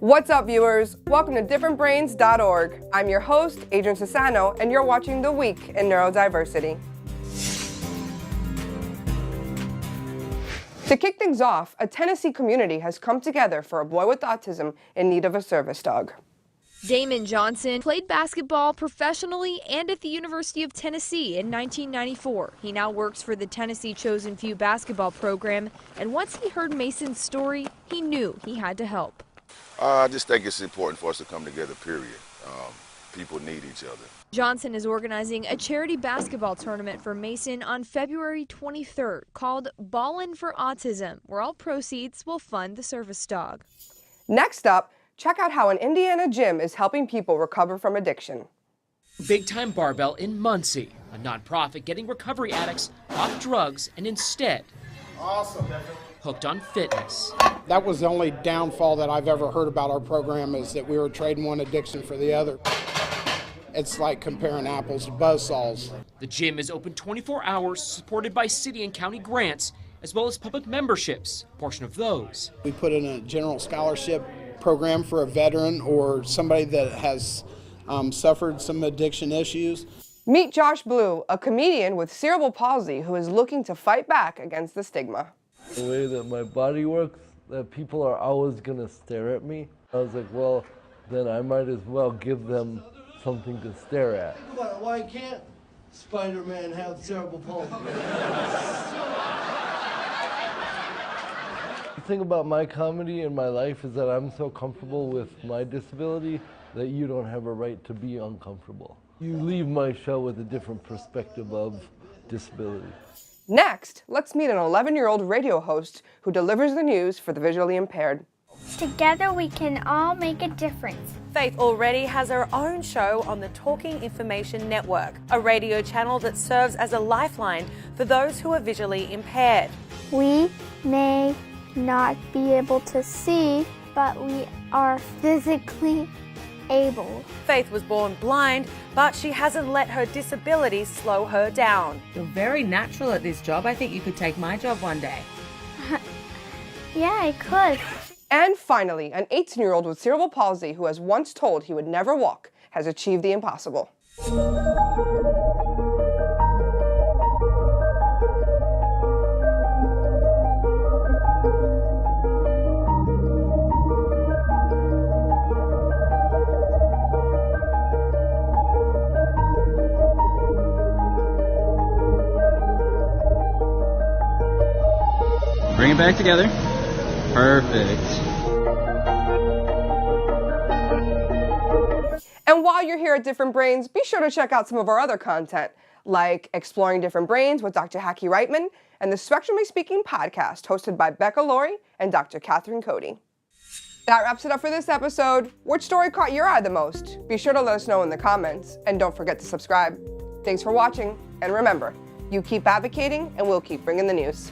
What's up, viewers? Welcome to differentbrains.org. I'm your host, Adrienne Sassano, and you're watching The Week in Neurodiversity. To kick things off, a Tennessee community has come together for a boy with autism in need of a service dog. Damon Johnson played basketball professionally and at the University of Tennessee in 1994. He now works for the Tennessee Chosen Few basketball program, and once he heard Mason's story, he knew he had to help. I just think it's important for us to come together, period. People need each other. Johnson is organizing a charity basketball tournament for Mason on February 23rd called Ballin' for Autism, where all proceeds will fund the service dog. Next up, check out how an Indiana gym is helping people recover from addiction. Big Time Barbell in Muncie, a nonprofit getting recovery addicts off drugs and instead hooked on fitness. That was the only downfall that I've ever heard about our program, is that we were trading one addiction for the other. It's like comparing apples to buzzsaws. The gym is open 24 hours, supported by city and county grants, as well as public memberships, a portion of those. We put in a general scholarship program for a veteran or somebody that has suffered some addiction issues. Meet Josh Blue, a comedian with cerebral palsy who is looking to fight back against the stigma. The way that my body works, that people are always going to stare at me. I was like, well, then I might as well give them something to stare at. Why can't Spider-Man have cerebral palsy? The thing about my comedy and my life is that I'm so comfortable with my disability that you don't have a right to be uncomfortable. You leave my show with a different perspective of disability. Next, let's meet an 11-year-old radio host who delivers the news for the visually impaired. Together we can all make a difference. Faith already has her own show on the Talking Information Network, a radio channel that serves as a lifeline for those who are visually impaired. We may not be able to see, but we are physically able. Faith was born blind, but she hasn't let her disability slow her down. You're very natural at this job. I think you could take my job one day. Yeah, I could. And finally, an 18-year-old with cerebral palsy who has once told he would never walk has achieved the impossible. Bring it back together. Perfect. And while you're here at Different Brains, be sure to check out some of our other content, like Exploring Different Brains with Dr. Haki Reitman and the Spectrally Speaking podcast hosted by Becca Laurie and Dr. Catherine Cody. That wraps it up for this episode. Which story caught your eye the most? Be sure to let us know in the comments, and don't forget to subscribe. Thanks for watching, and remember, you keep advocating and we'll keep bringing the news.